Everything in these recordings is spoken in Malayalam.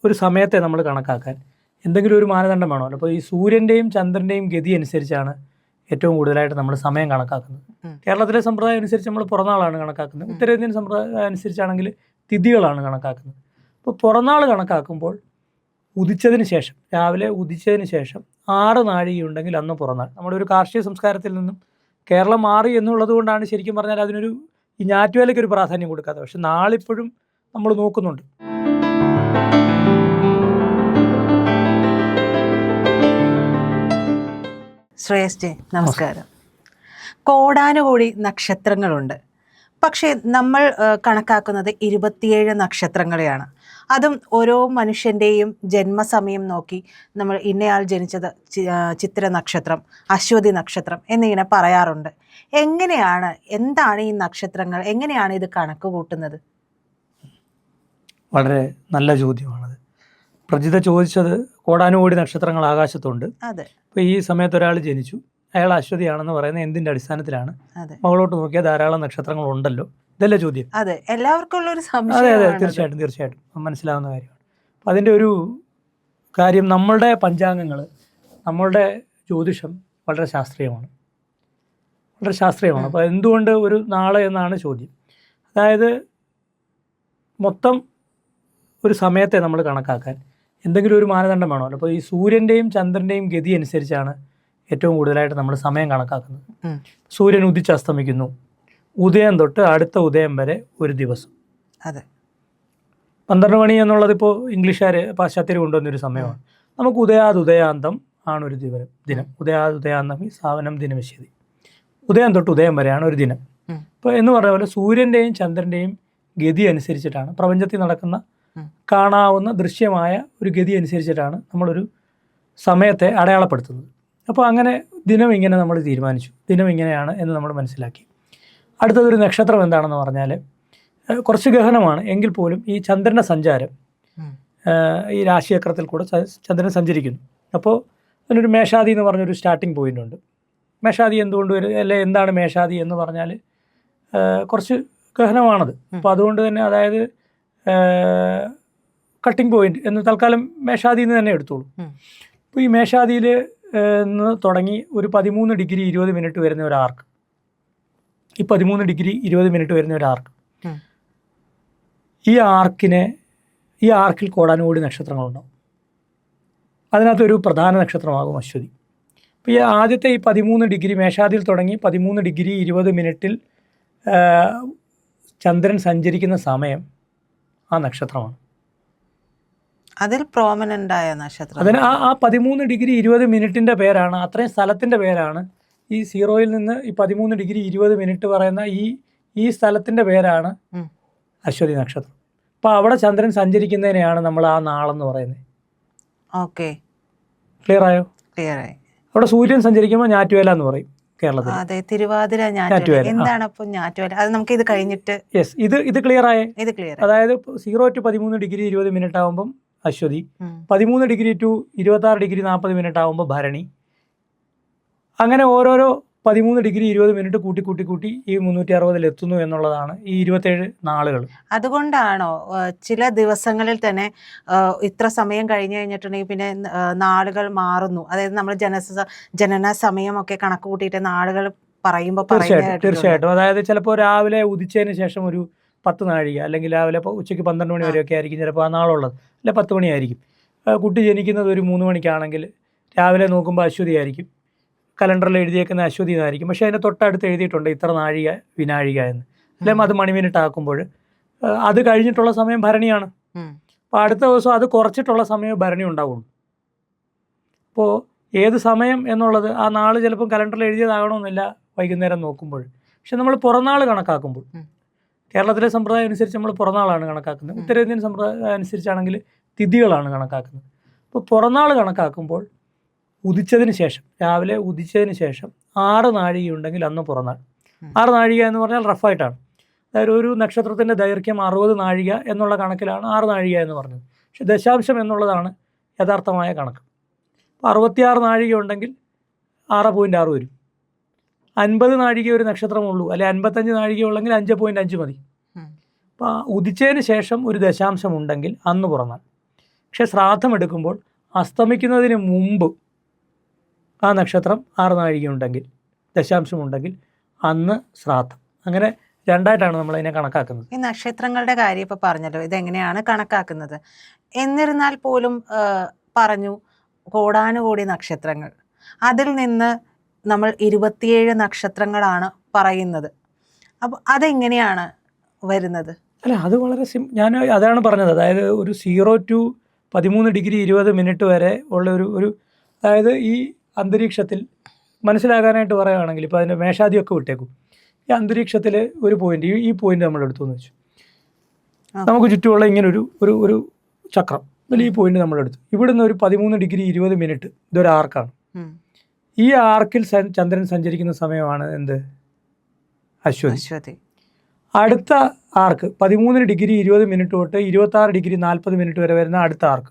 ഒരു സമയത്തെ നമ്മൾ കണക്കാക്കാൻ എന്തെങ്കിലും ഒരു മാനദണ്ഡം വേണമല്ലോ. അപ്പോൾ ഈ സൂര്യൻ്റെയും ചന്ദ്രൻ്റെയും ഗതി അനുസരിച്ചാണ് ഏറ്റവും കൂടുതലായിട്ട് നമ്മൾ സമയം കണക്കാക്കുന്നത്. കേരളത്തിലെ സമ്പ്രദായം അനുസരിച്ച് നമ്മൾ പിറന്നാളാണ് കണക്കാക്കുന്നത്. ഉത്തരേന്ത്യൻ സമ്പ്രദായം അനുസരിച്ചാണെങ്കിൽ തിഥികളാണ് കണക്കാക്കുന്നത്. അപ്പോൾ പിറന്നാൾ കണക്കാക്കുമ്പോൾ ഉദിച്ചതിന് ശേഷം, രാവിലെ ഉദിച്ചതിന് ശേഷം 6 നാഴികയുണ്ടെങ്കിൽ അന്ന് പിറന്നാൾ. നമ്മുടെ ഒരു കാർഷിക സംസ്കാരത്തിൽ നിന്നും കേരളം മാറി എന്നുള്ളത് കൊണ്ടാണ് ശരിക്കും പറഞ്ഞാൽ അതിനൊരു ഈ ഞാറ്റുവേലയ്ക്ക് ഒരു പ്രാധാന്യം കൊടുക്കാത്തത്. പക്ഷെ നാളിപ്പോഴും നമ്മൾ നോക്കുന്നുണ്ട്. ശ്രേയസ് ജി, നമസ്കാരം. കോടാനുകോടി നക്ഷത്രങ്ങളുണ്ട്. പക്ഷേ നമ്മൾ കണക്കാക്കുന്നത് 27 നക്ഷത്രങ്ങളെയാണ്. അതും ഓരോ മനുഷ്യൻ്റെയും ജന്മസമയം നോക്കി നമ്മൾ ഇന്നയാൾ ജനിച്ചത് ചിത്ര നക്ഷത്രം, അശ്വതി നക്ഷത്രം എന്നിങ്ങനെ പറയാറുണ്ട്. എന്താണ് ഈ നക്ഷത്രങ്ങൾ, എങ്ങനെയാണ് ഇത് കണക്ക് കൂട്ടുന്നത്? വളരെ നല്ല ചോദ്യമാണത്. പ്രജിത ചോദിച്ചത് കോടാനുകോടി നക്ഷത്രങ്ങൾ ആകാശത്തുണ്ട്. അതെ. ഇപ്പോൾ ഈ സമയത്ത് ഒരാൾ ജനിച്ചു, അയാൾ അശ്വതിയാണെന്ന് പറയുന്നത് എന്തിൻ്റെ അടിസ്ഥാനത്തിലാണ്? മുകളോട്ട് നോക്കിയാൽ ധാരാളം നക്ഷത്രങ്ങൾ ഉണ്ടല്ലോ, ഇതല്ലേ ചോദ്യം? അതെ, എല്ലാവർക്കും ഉള്ളൊരു സംശയം. അതെ അതെ, തീർച്ചയായിട്ടും മനസ്സിലാവുന്ന കാര്യമാണ്. അപ്പം അതിൻ്റെ ഒരു കാര്യം, നമ്മളുടെ പഞ്ചാംഗങ്ങൾ, നമ്മളുടെ ജ്യോതിഷം വളരെ ശാസ്ത്രീയമാണ്. അപ്പോൾ എന്തുകൊണ്ട് ഒരു നാളെ എന്നാണ് ചോദ്യം. അതായത് മൊത്തം ഒരു സമയത്തെ നമ്മൾ കണക്കാക്കാൻ എന്തെങ്കിലും ഒരു മാനദണ്ഡം വേണമല്ലോ. അപ്പോൾ ഈ സൂര്യൻ്റെയും ചന്ദ്രൻ്റെയും ഗതി അനുസരിച്ചാണ് ഏറ്റവും കൂടുതലായിട്ട് നമ്മൾ സമയം കണക്കാക്കുന്നത്. സൂര്യൻ ഉദിച്ചസ്തമിക്കുന്നു, ഉദയം തൊട്ട് അടുത്ത ഉദയം വരെ ഒരു ദിവസം. അതെ, 12 മണി എന്നുള്ളത് ഇപ്പോൾ ഇംഗ്ലീഷുകാർ പാശ്ചാത്യർ കൊണ്ടുവന്നൊരു സമയമാണ്. നമുക്ക് ഉദയാന്തം ആണ് ഒരു ദിനം. ഉദയാന്തം ഈ സാവനം ദിനവിശേതി, ഉദയം തൊട്ട് ഉദയം വരെയാണ് ഒരു ദിനം. ഇപ്പോൾ എന്ന് പറഞ്ഞ പോലെ സൂര്യൻ്റെയും ചന്ദ്രൻ്റെയും ഗതി അനുസരിച്ചിട്ടാണ്, പ്രപഞ്ചത്തിൽ നടക്കുന്ന കാണാവുന്ന ദൃശ്യമായ ഒരു ഗതി അനുസരിച്ചിട്ടാണ് നമ്മളൊരു സമയത്തെ അടയാളപ്പെടുത്തുന്നത്. അപ്പോൾ അങ്ങനെ ദിനം ഇങ്ങനെ നമ്മൾ തീരുമാനിച്ചു, ദിനം ഇങ്ങനെയാണ് എന്ന് നമ്മൾ മനസ്സിലാക്കി. അടുത്തതൊരു നക്ഷത്രം എന്താണെന്ന് പറഞ്ഞാൽ കുറച്ച് ഗഹനമാണ് എങ്കിൽ പോലും ഈ ചന്ദ്രൻ്റെ സഞ്ചാരം ഈ രാശിചക്രത്തിൽ കൂടെ ചന്ദ്രൻ സഞ്ചരിക്കുന്നു. അപ്പോൾ അതിനൊരു മേഷാദി എന്ന് പറഞ്ഞൊരു സ്റ്റാർട്ടിങ് പോയിൻ്റ് ഉണ്ട്. മേഷാദി എന്തുകൊണ്ട് എന്താണ് മേഷാദി എന്ന് പറഞ്ഞാൽ കുറച്ച് ഗഹനമാണത്. അപ്പോൾ അതുകൊണ്ട് തന്നെ, അതായത് കട്ടിംഗ് പോയിന്റ് എന്ന് തൽക്കാലം മേഷാദി എന്ന് തന്നെ എടുത്തോളൂ. അപ്പോൾ ഈ മേഷാദിയിൽ നിന്ന് തുടങ്ങി ഒരു 13 ഡിഗ്രി 20 മിനിറ്റ് വരുന്ന ഒരു ആർക്ക്, ഈ 13 ഡിഗ്രി 20 മിനിറ്റ് വരുന്ന ഒരു ആർക്ക്, ഈ ആർക്കിൽ കോടാനുകോടി നക്ഷത്രങ്ങളുണ്ടാവും. അതിനകത്തൊരു പ്രധാന നക്ഷത്രമാകും അശ്വതി. അപ്പോൾ ഈ ആദ്യത്തെ ഈ 13 ഡിഗ്രി മേഷാദിയിൽ തുടങ്ങി 13 ഡിഗ്രി 20 മിനിറ്റിൽ ചന്ദ്രൻ സഞ്ചരിക്കുന്ന സമയം ആ നക്ഷത്രമാണ്. അതിൽ പ്രോമിനൻ്റ് ആയ നക്ഷത്രം. അതിന് ആ 13 ഡിഗ്രി 20 മിനിറ്റിൻ്റെ പേരാണ്, അത്രയും സ്ഥലത്തിൻ്റെ പേരാണ് ഈ 0-യിൽ നിന്ന് ഈ 13 ഡിഗ്രി 20 മിനിറ്റ് പറയുന്ന ഈ സ്ഥലത്തിൻ്റെ പേരാണ് അശ്വതി നക്ഷത്രം. അപ്പോൾ അവിടെ ചന്ദ്രൻ സഞ്ചരിക്കുന്നതിനെയാണ് നമ്മൾ ആ നാളെന്ന് പറയുന്നത്. ഓക്കെ, ക്ലിയർ ആയോ? ക്ലിയർ ആയി. അവിടെ സൂര്യൻ സഞ്ചരിക്കുമ്പോൾ ഞാറ്റുവേല എന്ന് പറയും കേരളത്തിൽ. അതെ, തിരുവാതിര ഞാറ്റുവേല. എന്താണ് അപ്പോൾ ഞാറ്റുവേല? അത് നമുക്ക് ഇത് കഴിഞ്ഞിട്ട്. യെസ്, ഇത് ക്ലിയർ ആയേ? ഇത് ക്ലിയർ. അതായത് 0 to 13 ഡിഗ്രി 20 മിനിറ്റ് ആകുമ്പം Aswathi, 13 degree to 26 degree 40 minute ആകുമ്പോൾ ഭരണി, അങ്ങനെ ഓരോരോ 13 ഡിഗ്രി 20 മിനിറ്റ് കൂട്ടി ഈ 360 എത്തുന്നു എന്നുള്ളതാണ് ഈ 27 നാളുകൾ. അതുകൊണ്ടാണോ ചില ദിവസങ്ങളിൽ തന്നെ ഇത്ര സമയം കഴിഞ്ഞ് കഴിഞ്ഞിട്ടുണ്ടെങ്കിൽ പിന്നെ നാളുകൾ മാറുന്നു? അതായത് നമ്മൾ ജനന സമയമൊക്കെ കണക്ക് കൂട്ടിയിട്ട് നാളുകൾ പറയുമ്പോൾ തീർച്ചയായിട്ടും. അതായത് ചിലപ്പോൾ രാവിലെ ഉദിച്ചതിന് ശേഷം ഒരു 10 നാഴിക, അല്ലെങ്കിൽ രാവിലെ ഉച്ചയ്ക്ക് 12 മണി വരെയൊക്കെ ആയിരിക്കും ചിലപ്പോൾ ആ നാളുള്ളത്, അല്ലെ 10 മണിയായിരിക്കും. കുട്ടി ജനിക്കുന്നത് ഒരു 3 മണിക്കാണെങ്കിൽ രാവിലെ നോക്കുമ്പോൾ അശ്വതി ആയിരിക്കും, കലണ്ടറിൽ എഴുതിയേക്കുന്ന അശ്വതി എന്നായിരിക്കും. പക്ഷേ അതിൻ്റെ തൊട്ടടുത്ത് എഴുതിയിട്ടുണ്ട് ഇത്ര നാഴിക വിനാഴിക എന്ന്, അല്ലെങ്കിൽ അത് മണിമിനിറ്റ് ആക്കുമ്പോൾ അത് കഴിഞ്ഞിട്ടുള്ള സമയം ഭരണിയാണ്. അപ്പോൾ അടുത്ത ദിവസം അത് കുറച്ചിട്ടുള്ള സമയം ഭരണി ഉണ്ടാവുള്ളൂ. അപ്പോൾ ഏത് സമയം എന്നുള്ളത് ആ നാൾ ചിലപ്പം കലണ്ടറിൽ എഴുതിയതാകണമെന്നില്ല വൈകുന്നേരം നോക്കുമ്പോൾ. പക്ഷെ നമ്മൾ പുറന്നാൾ കണക്കാക്കുമ്പോൾ, കേരളത്തിലെ സമ്പ്രദായം അനുസരിച്ച് നമ്മൾ പുറന്നാളാണ് കണക്കാക്കുന്നത്. ഉത്തരേന്ത്യൻ സമ്പ്രദായം അനുസരിച്ചാണെങ്കിൽ തിഥികളാണ് കണക്കാക്കുന്നത്. അപ്പോൾ പുറന്നാൾ കണക്കാക്കുമ്പോൾ ഉദിച്ചതിന് ശേഷം, രാവിലെ ഉദിച്ചതിന് ശേഷം 6 നാഴികയുണ്ടെങ്കിൽ അന്ന് പുറന്നാൾ. 6 നാഴിക എന്ന് പറഞ്ഞാൽ റഫായിട്ടാണ്. അതായത് ഒരു നക്ഷത്രത്തിൻ്റെ ദൈർഘ്യം 60 നാഴിക എന്നുള്ള കണക്കിലാണ് 6 നാഴിക എന്ന് പറഞ്ഞത്. പക്ഷെ ദശാംശം എന്നുള്ളതാണ് യഥാർത്ഥമായ കണക്ക്. അപ്പോൾ 66 നാഴിക ഉണ്ടെങ്കിൽ 6.6 വരും. 50 നാഴിക ഒരു നക്ഷത്രമുള്ളൂ, അല്ലെങ്കിൽ 55 നാഴിക ഉള്ളെങ്കിൽ 5.5 മതി. അപ്പോൾ ഉദിച്ചതിന് ശേഷം ഒരു ദശാംശം ഉണ്ടെങ്കിൽ അന്ന് പുറന്നാൾ. പക്ഷേ ശ്രാദ്ധം എടുക്കുമ്പോൾ അസ്തമിക്കുന്നതിന് മുമ്പ് ആ നക്ഷത്രം 6 നാഴിക ഉണ്ടെങ്കിൽ, ദശാംശമുണ്ടെങ്കിൽ അന്ന് ശ്രാദ്ധം. അങ്ങനെ രണ്ടായിട്ടാണ് നമ്മളതിനെ കണക്കാക്കുന്നത്. ഈ നക്ഷത്രങ്ങളുടെ കാര്യം ഇപ്പോൾ പറഞ്ഞല്ലോ, ഇതെങ്ങനെയാണ് കണക്കാക്കുന്നത്. എന്നിരുന്നാൽ പോലും പറഞ്ഞു കോടാനുകോടി നക്ഷത്രങ്ങൾ, അതിൽ നിന്ന് നമ്മൾ 27 നക്ഷത്രങ്ങളാണ് പറയുന്നത്. അപ്പോൾ അതെങ്ങനെയാണ് വരുന്നത്? അല്ല, അത് വളരെ ഞാൻ അതാണ് പറഞ്ഞത്. അതായത് ഒരു 0 to 13 ഡിഗ്രി 20 മിനിറ്റ് വരെ ഉള്ള ഒരു അതായത് ഈ അന്തരീക്ഷത്തിൽ മനസ്സിലാകാനായിട്ട് പറയുകയാണെങ്കിൽ, ഇപ്പോൾ അതിൻ്റെ മേഷാദിയൊക്കെ വിട്ടേക്കും. ഈ അന്തരീക്ഷത്തിൽ ഒരു പോയിന്റ്, ഈ പോയിന്റ് നമ്മൾ എടുത്തു എന്ന് വെച്ചു, നമുക്ക് ചുറ്റുമുള്ള ഇങ്ങനെ ഒരു ചക്രം, അതിൽ ഈ പോയിന്റ് നമ്മൾ എടുത്തു. ഇവിടുന്ന് ഒരു 13 ഡിഗ്രി 20 മിനിറ്റ്, ഇതൊരു ആർക്കാണ്. ഈ ആർക്കിൽ ചന്ദ്രൻ സഞ്ചരിക്കുന്ന സമയമാണ് എന്ത്? അശ്വതി. അടുത്ത ആർക്ക് 13 ഡിഗ്രി 20 മിനിറ്റ് തൊട്ട് 26 ഡിഗ്രി 40 മിനിറ്റ് വരെ വരുന്ന അടുത്ത ആർക്ക്,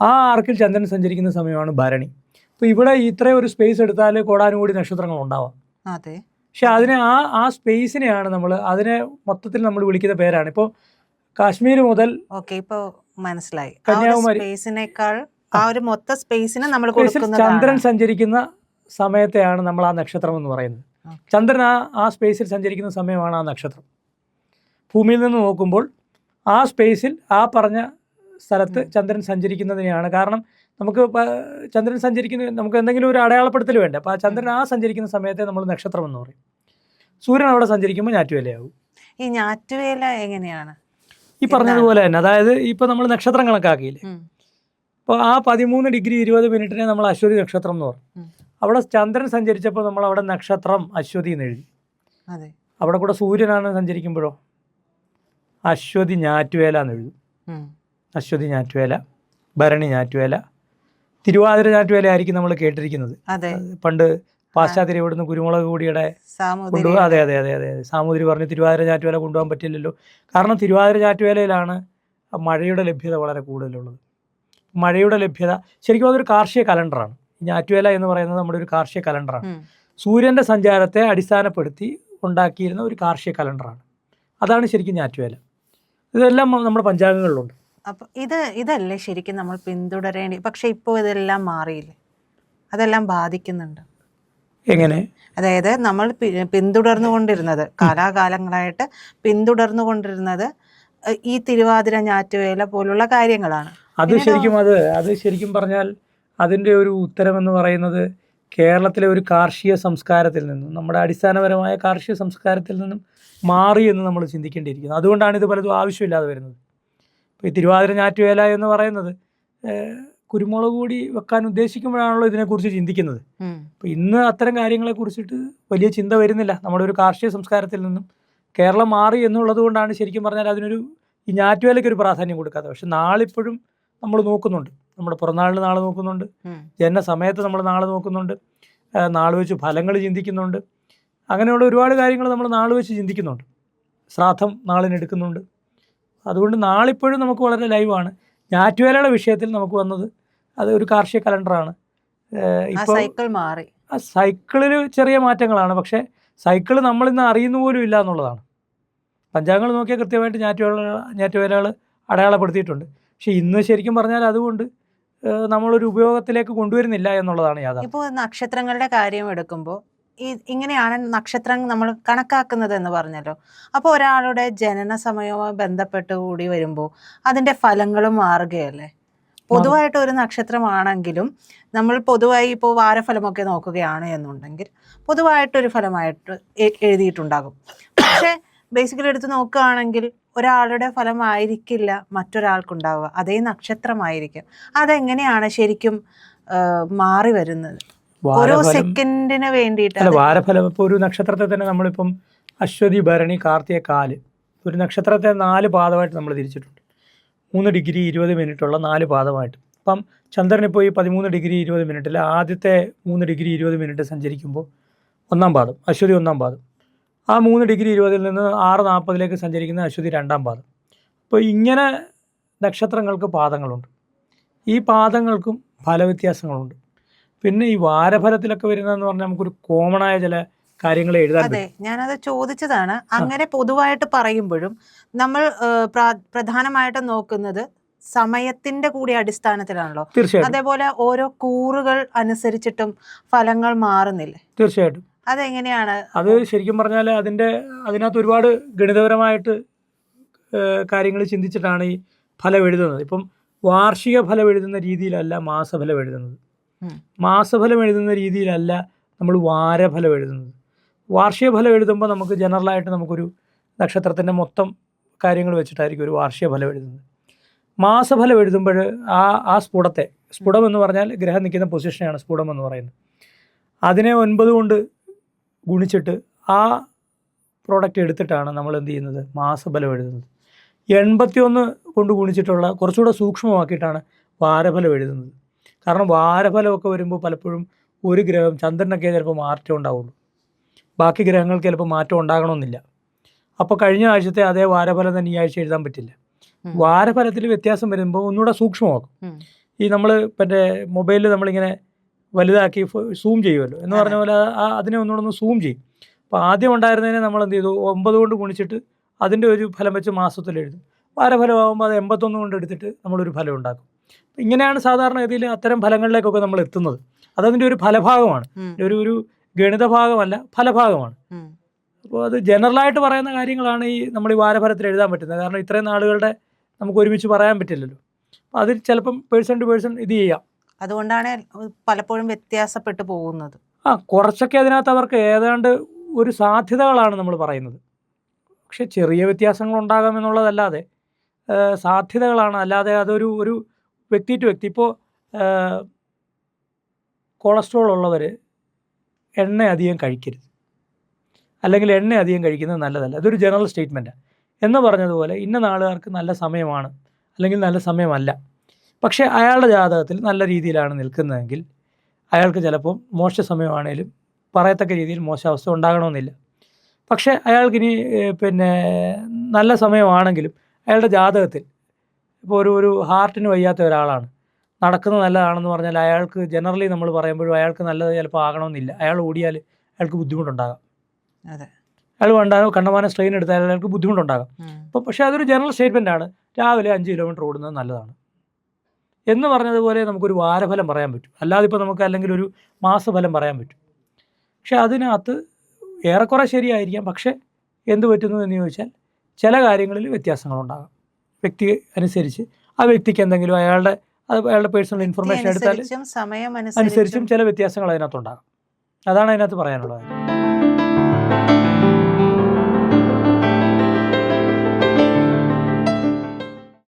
ആ ആർക്കിൽ ചന്ദ്രൻ സഞ്ചരിക്കുന്ന സമയമാണ് ഭരണി. അപ്പോൾ ഇവിടെ ഇത്രയും ഒരു സ്പേസ് എടുത്താൽ കോടാനുകൂടി നക്ഷത്രങ്ങൾ ഉണ്ടാവാം. അതെ. പക്ഷെ അതിനെ ആ സ്പേസിനെയാണ് അതിനെ മൊത്തത്തിൽ നമ്മൾ വിളിക്കുന്ന പേരാണ്. ഇപ്പോൾ കാശ്മീർ മുതൽ ഇപ്പോൾ മനസ്സിലായി, കന്യാകുമാരി സ്പേസിനേക്കാൾ ആ ഒരു മൊത്ത സ്പേസിന് നമ്മൾ ചന്ദ്രൻ സഞ്ചരിക്കുന്ന സമയത്തെയാണ് നമ്മൾ ആ നക്ഷത്രം എന്ന് പറയുന്നത്. ചന്ദ്രൻ ആ സ്പേസിൽ സഞ്ചരിക്കുന്ന സമയമാണ് ആ നക്ഷത്രം. ഭൂമിയിൽ നിന്ന് നോക്കുമ്പോൾ ആ സ്പേസിൽ ആ പറഞ്ഞ സ്ഥലത്ത് ചന്ദ്രൻ സഞ്ചരിക്കുന്നതിനെയാണ്. കാരണം നമുക്ക് ചന്ദ്രൻ നമുക്ക് എന്തെങ്കിലും ഒരു അടയാളപ്പെടുത്തൽ വേണ്ട. അപ്പോൾ ആ ചന്ദ്രൻ സഞ്ചരിക്കുന്ന സമയത്തെ നമ്മൾ നക്ഷത്രം എന്ന് പറയും. സൂര്യൻ അവിടെ സഞ്ചരിക്കുമ്പോൾ ഞാറ്റുവേലയാകും. ഈ ഞാറ്റുവേല എങ്ങനെയാണ്? ഈ പറഞ്ഞതുപോലെ തന്നെ, അതായത് ഇപ്പോൾ നമ്മൾ നക്ഷത്രം കണക്കാക്കിയില്ലേ, അപ്പോൾ ആ 13 ഡിഗ്രി 20 മിനിറ്റിനെ നമ്മൾ അശ്വതി നക്ഷത്രം എന്ന് പറയും. അവിടെ ചന്ദ്രൻ സഞ്ചരിച്ചപ്പോൾ നമ്മൾ അവിടെ നക്ഷത്രം അശ്വതി എന്ന് എഴുതി. അവിടെ കൂടെ സൂര്യനാണ് സഞ്ചരിക്കുമ്പോഴോ അശ്വതി ഞാറ്റുവേല എന്ന് എഴുതും. അശ്വതി ഞാറ്റുവേല, ഭരണി ഞാറ്റുവേല, തിരുവാതിര ഞാറ്റുവേല ആയിരിക്കും നമ്മൾ കേട്ടിരിക്കുന്നത്. പണ്ട് പാശ്ചാത്യർ ഇവിടുന്ന് കുരുമുളക് കൂടിയുടെ കൊണ്ടുപോകും. അതെ, സാമൂതിരി പറഞ്ഞ് തിരുവാതിര ഞാറ്റുവേല കൊണ്ടുപോകാൻ പറ്റില്ലല്ലോ. കാരണം തിരുവാതിര ഞാറ്റുവേലയിലാണ് മഴയുടെ ലഭ്യത വളരെ കൂടുതലുള്ളത്. മഴയുടെ ലഭ്യത ശരിക്കും അതൊരു കാർഷിക കലണ്ടറാണ്. ഞാറ്റുവേല എന്ന് പറയുന്നത് നമ്മുടെ ഒരു കാർഷിക കലണ്ടറാണ്. സൂര്യൻ്റെ സഞ്ചാരത്തെ അടിസ്ഥാനപ്പെടുത്തി ഉണ്ടാക്കിയിരുന്ന ഒരു കാർഷിക കലണ്ടറാണ്. അതാണ് ശരിക്കും ഞാറ്റുവേല. ഇതെല്ലാം നമ്മുടെ പഞ്ചാംഗങ്ങളിലുണ്ട്. അപ്പോൾ ഇതല്ലേ ശരിക്കും നമ്മൾ പിന്തുടരേണ്ടി. പക്ഷെ ഇപ്പോൾ ഇതെല്ലാം മാറിയില്ലേ? അതെല്ലാം ബാധിക്കുന്നുണ്ട്. എങ്ങനെ? അതായത് നമ്മൾ പിന്തുടർന്നുകൊണ്ടിരുന്നത്, കാലാകാലങ്ങളായിട്ട് പിന്തുടർന്നുകൊണ്ടിരുന്നത് ഈ തിരുവാതിര ഞാറ്റുവേല പോലുള്ള കാര്യങ്ങളാണ്. അത് ശരിക്കും പറഞ്ഞാൽ അതിൻ്റെ ഒരു ഉത്തരമെന്ന് പറയുന്നത് കേരളത്തിലെ ഒരു കാർഷിക സംസ്കാരത്തിൽ നിന്നും, നമ്മുടെ അടിസ്ഥാനപരമായ കാർഷിക സംസ്കാരത്തിൽ നിന്നും മാറി എന്ന് നമ്മൾ ചിന്തിക്കേണ്ടിയിരിക്കുന്നു. അതുകൊണ്ടാണ് ഇത് പലതും ആവശ്യമില്ലാതെ വരുന്നത്. ഇപ്പോൾ ഈ തിരുവാതിര ഞാറ്റുവേല എന്ന് പറയുന്നത് കുരുമുളക് കൂടി വെക്കാൻ ഉദ്ദേശിക്കുമ്പോഴാണല്ലോ ഇതിനെക്കുറിച്ച് ചിന്തിക്കുന്നത്. അപ്പോൾ ഇന്ന് അത്തരം കാര്യങ്ങളെ കുറിച്ചിട്ട് വലിയ ചിന്ത വരുന്നില്ല. നമ്മുടെ ഒരു കാർഷിക സംസ്കാരത്തിൽ നിന്നും കേരളം മാറി എന്നുള്ളത് കൊണ്ടാണ് ശരിക്കും പറഞ്ഞാൽ ഈ ഞാറ്റുവേലയ്ക്ക് ഒരു പ്രാധാന്യം കൊടുക്കാത്തത്. പക്ഷെ നാളിപ്പോഴും നമ്മൾ നോക്കുന്നുണ്ട്. നമ്മുടെ പിറന്നാളിന് നാളെ നോക്കുന്നുണ്ട്, ജനന സമയത്ത് നമ്മൾ നാളെ നോക്കുന്നുണ്ട്, നാൾ വെച്ച് ഫലങ്ങൾ ചിന്തിക്കുന്നുണ്ട്. അങ്ങനെയുള്ള ഒരുപാട് കാര്യങ്ങൾ നമ്മൾ നാൾ വെച്ച് ചിന്തിക്കുന്നുണ്ട്. ശ്രാദ്ധം നാളിനെടുക്കുന്നുണ്ട്. അതുകൊണ്ട് നാളിപ്പോഴും നമുക്ക് വളരെ ലൈവാണ്. ഞാറ്റുവേലയുടെ വിഷയത്തിൽ നമുക്ക് വന്നത് അത് ഒരു കാർഷിക കലണ്ടറാണ്. ഇപ്പോൾ സൈക്കിളിൽ ചെറിയ മാറ്റങ്ങളാണ്. പക്ഷേ സൈക്കിൾ നമ്മളിന്ന് അറിയുന്ന പോലും ഇല്ല എന്നുള്ളതാണ്. പഞ്ചാംഗങ്ങൾ നോക്കിയാൽ കൃത്യമായിട്ട് ഞാറ്റുവേലകൾ അടയാളപ്പെടുത്തിയിട്ടുണ്ട്. പക്ഷേ ഇന്ന് ശരിക്കും പറഞ്ഞാൽ അതുകൊണ്ട് നമ്മളൊരു ഉപയോഗത്തിലേക്ക് കൊണ്ടുവരുന്നില്ല എന്നുള്ളതാണ് യാഥാർത്ഥ്യം. ഇപ്പോൾ നക്ഷത്രങ്ങളുടെ കാര്യം എടുക്കുമ്പോൾ ഇങ്ങനെയാണ് നക്ഷത്രം നമ്മൾ കണക്കാക്കുന്നത് എന്ന് പറഞ്ഞല്ലോ. അപ്പോൾ ഒരാളുടെ ജനന സമയവുമായി ബന്ധപ്പെട്ട് കൂടി വരുമ്പോൾ അതിൻ്റെ ഫലങ്ങളും മാറുകയല്ലേ? പൊതുവായിട്ട് ഒരു നക്ഷത്രമാണെങ്കിലും നമ്മൾ പൊതുവായി ഇപ്പോൾ വാരഫലമൊക്കെ നോക്കുകയാണ് എന്നുണ്ടെങ്കിൽ പൊതുവായിട്ടൊരു ഫലമായിട്ട് എഴുതിയിട്ടുണ്ടാകും. പക്ഷേ ബേസിക്കലി എടുത്ത് നോക്കുകയാണെങ്കിൽ ഒരാളുടെ ഫലമായിരിക്കില്ല മറ്റൊരാൾക്കുണ്ടാവുക, അതേ നക്ഷത്രമായിരിക്കും. അതെങ്ങനെയാണ് ശരിക്കും മാറി വരുന്നത്? ഓരോ സെക്കൻഡിന് വേണ്ടിയിട്ട്. വാരഫലം ഇപ്പോൾ ഒരു നക്ഷത്രത്തെ തന്നെ നമ്മളിപ്പം അശ്വതി, ഭരണി, കാർത്തിക, കാല്, ഒരു നക്ഷത്രത്തെ 4 പാദമായിട്ട് നമ്മൾ തിരിച്ചിട്ടുണ്ട്. 3 ഡിഗ്രി 20 മിനിറ്റുള്ള 4 പാദമായിട്ട്. അപ്പം ചന്ദ്രൻ ഇപ്പോൾ ഈ 13 ഡിഗ്രി 20 മിനിറ്റിൽ ആദ്യത്തെ 3 ഡിഗ്രി 20 മിനിറ്റ് സഞ്ചരിക്കുമ്പോൾ 1-ാം പാദം അശ്വതി 1-ാം പാദം. ആ 3 ഡിഗ്രി 20 നിന്ന് 6:40 സഞ്ചരിക്കുന്ന അശ്വതി 2-ാം പാദം. അപ്പോൾ ഇങ്ങനെ നക്ഷത്രങ്ങൾക്ക് പാദങ്ങളുണ്ട്. ഈ പാദങ്ങൾക്കും ഫലവ്യത്യാസങ്ങളുണ്ട്. പിന്നെ ഈ വാരഫലത്തിലൊക്കെ വരുന്നതെന്ന് പറഞ്ഞാൽ നമുക്കൊരു കോമണായ ചില കാര്യങ്ങൾ എഴുതാൻ. അതെ, ഞാനത് ചോദിച്ചതാണ്. അങ്ങനെ പൊതുവായിട്ട് പറയുമ്പോഴും നമ്മൾ പ്രധാനമായിട്ടും നോക്കുന്നത് സമയത്തിന്റെ കൂടി അടിസ്ഥാനത്തിലാണല്ലോ. തീർച്ചയായിട്ടും അതേപോലെ ഓരോ കൂറുകൾ അനുസരിച്ചിട്ടും ഫലങ്ങൾ മാറുന്നില്ലേ? തീർച്ചയായിട്ടും അതെങ്ങനെയാണ്? അത് ശരിക്കും പറഞ്ഞാൽ അതിനകത്ത് ഒരുപാട് ഗണിതപരമായിട്ട് കാര്യങ്ങൾ ചിന്തിച്ചിട്ടാണ് ഈ ഫലം എഴുതുന്നത്. ഇപ്പം വാർഷിക ഫലം എഴുതുന്ന രീതിയിലല്ല മാസഫലം എഴുതുന്നത്. മാസഫലം എഴുതുന്ന രീതിയിലല്ല നമ്മൾ വാരഫലം എഴുതുന്നത്. വാർഷിക ഫലം എഴുതുമ്പോൾ നമുക്ക് ജനറലായിട്ട് നമുക്കൊരു നക്ഷത്രത്തിൻ്റെ മൊത്തം കാര്യങ്ങൾ വെച്ചിട്ടായിരിക്കും ഒരു വാർഷിക ഫലം എഴുതുന്നത്. മാസഫലം എഴുതുമ്പോൾ ആ സ്ഫുടം എന്ന് പറഞ്ഞാൽ ഗ്രഹം നിൽക്കുന്ന പൊസിഷനാണ് സ്ഫുടം എന്ന് പറയുന്നത്. അതിനെ 9 കൊണ്ട് ഗുണിച്ചിട്ട് ആ പ്രോഡക്റ്റ് എടുത്തിട്ടാണ് നമ്മൾ എന്ത് ചെയ്യുന്നത്, മാസഫലം എഴുതുന്നത്. 81 കൊണ്ട് ഗുണിച്ചിട്ടുള്ള കുറച്ചുകൂടെ സൂക്ഷ്മമാക്കിയിട്ടാണ് വാരഫലം എഴുതുന്നത്. കാരണം വാരഫലമൊക്കെ വരുമ്പോൾ പലപ്പോഴും ഒരു ഗ്രഹം, ചന്ദ്രനൊക്കെ ചിലപ്പോൾ മാറ്റം ഉണ്ടാവുള്ളൂ, ബാക്കി ഗ്രഹങ്ങൾക്ക് ചിലപ്പോൾ മാറ്റം ഉണ്ടാകണമെന്നില്ല. അപ്പോൾ കഴിഞ്ഞ ആഴ്ചത്തെ അതേ വാരഫലം തന്നെ ഈ ആഴ്ച എഴുതാൻ പറ്റില്ല. വാരഫലത്തിൽ വ്യത്യാസം വരുമ്പോൾ ഒന്നുകൂടെ സൂക്ഷ്മമാക്കും. ഈ നമ്മൾ മറ്റേ മൊബൈലിൽ നമ്മളിങ്ങനെ വലുതാക്കി സൂം ചെയ്യുമല്ലോ എന്ന് പറഞ്ഞ പോലെ അതിനെ ഒന്നുകൂടെ ഒന്ന് സൂം ചെയ്യും. അപ്പോൾ ആദ്യം ഉണ്ടായിരുന്നതിനെ നമ്മൾ എന്ത് ചെയ്തു, 9 കൊണ്ട് ഗുണിച്ചിട്ട് അതിൻ്റെ ഒരു ഫലം വെച്ച് മാസത്തിൽ എഴുതും. വാരഫലമാകുമ്പോൾ അത് 81 കൊണ്ട് എടുത്തിട്ട് നമ്മളൊരു ഫലം ഉണ്ടാക്കും. ഇങ്ങനെയാണ് സാധാരണഗതിയിൽ അത്തരം ഫലങ്ങളിലേക്കൊക്കെ നമ്മൾ എത്തുന്നത്. അതതിൻ്റെ ഒരു ഫലഭാഗമാണ്, ഒരു ഗണിത ഭാഗമല്ല, ഫലഭാഗമാണ്. അപ്പോൾ അത് ജനറലായിട്ട് പറയുന്ന കാര്യങ്ങളാണ് നമ്മൾ ഈ വാരഫലത്തിൽ എഴുതാൻ പറ്റുന്നത്. കാരണം ഇത്രയും നാളുകളുടെ നമുക്ക് ഒരുമിച്ച് പറയാൻ പറ്റില്ലല്ലോ. അപ്പോൾ അതിൽ ചിലപ്പം പേഴ്സൺ ടു പേഴ്സൺ ഇത് ചെയ്യാം. അതുകൊണ്ടാണ് പലപ്പോഴും വ്യത്യാസപ്പെട്ടു പോകുന്നത്. കുറച്ചൊക്കെ അതിനകത്ത് അവർക്ക് ഏതാണ്ട് ഒരു സാധ്യതകളാണ് നമ്മൾ പറയുന്നത്. പക്ഷെ ചെറിയ വ്യത്യാസങ്ങൾ ഉണ്ടാകാം എന്നുള്ളതല്ലാതെ സാധ്യതകളാണ്. അല്ലാതെ ഒരു വ്യക്തി ടു വ്യക്തി. ഇപ്പോൾ കൊളസ്ട്രോൾ ഉള്ളവർ എണ്ണ അധികം കഴിക്കരുത്, അല്ലെങ്കിൽ എണ്ണ അധികം കഴിക്കുന്നത് നല്ലതല്ല. അതൊരു ജനറൽ സ്റ്റേറ്റ്മെൻറ്റാണ്. എന്ന് പറഞ്ഞതുപോലെ ഇന്ന നാളുകാർക്ക് നല്ല സമയമാണ് അല്ലെങ്കിൽ നല്ല സമയമല്ല. പക്ഷേ അയാളുടെ ജാതകത്തിൽ നല്ല രീതിയിലാണ് നിൽക്കുന്നതെങ്കിൽ അയാൾക്ക് ചിലപ്പോൾ മോശ സമയമാണേലും പറയത്തക്ക രീതിയിൽ മോശാവസ്ഥ ഉണ്ടാകണമെന്നില്ല. പക്ഷേ അയാൾക്കിനി നല്ല സമയമാണെങ്കിലും അയാളുടെ ജാതകത്തിൽ ഇപ്പോൾ ഒരു ഹാർട്ടിന് വയ്യാത്ത ഒരാളാണ്, നടക്കുന്നത് നല്ലതാണെന്ന് പറഞ്ഞാൽ അയാൾക്ക് ജനറലി നമ്മൾ പറയുമ്പോഴും അയാൾക്ക് നല്ലത് ചിലപ്പോൾ ആകണമെന്നില്ല. അയാൾ ഓടിയാൽ അയാൾക്ക് ബുദ്ധിമുട്ടുണ്ടാകാം. അതെ, അയാൾ കണ്ടമാനം സ്ട്രെയിൻ എടുത്താൽ അയാൾക്ക് ബുദ്ധിമുട്ടുണ്ടാകാം. അപ്പോൾ പക്ഷേ അതൊരു ജനറൽ സ്റ്റേറ്റ്മെൻറ്റാണ്. രാവിലെ 5 കിലോമീറ്റർ ഓടുന്നത് നല്ലതാണ് എന്ന് പറഞ്ഞതുപോലെ നമുക്കൊരു വാരഫലം പറയാൻ പറ്റും. അല്ലാതെ ഇപ്പോൾ നമുക്ക് അല്ലെങ്കിൽ ഒരു മാസഫലം പറയാൻ പറ്റും. പക്ഷെ അതിനകത്ത് ഏറെക്കുറെ ശരിയായിരിക്കാം. പക്ഷേ എന്ത് പറ്റുന്നു എന്ന് ചോദിച്ചാൽ ചില കാര്യങ്ങളിൽ വ്യത്യാസങ്ങളുണ്ടാകാം. വ്യക്തി അനുസരിച്ച് ആ വ്യക്തിക്ക് എന്തെങ്കിലും അയാളുടെ പേഴ്സണൽ ഇൻഫർമേഷൻ എടുത്താൽ അനുസരിച്ചും ചില വ്യത്യാസങ്ങൾ അതിനകത്തുണ്ടാകാം. അതാണ് അതിനകത്ത് പറയാനുള്ളത്.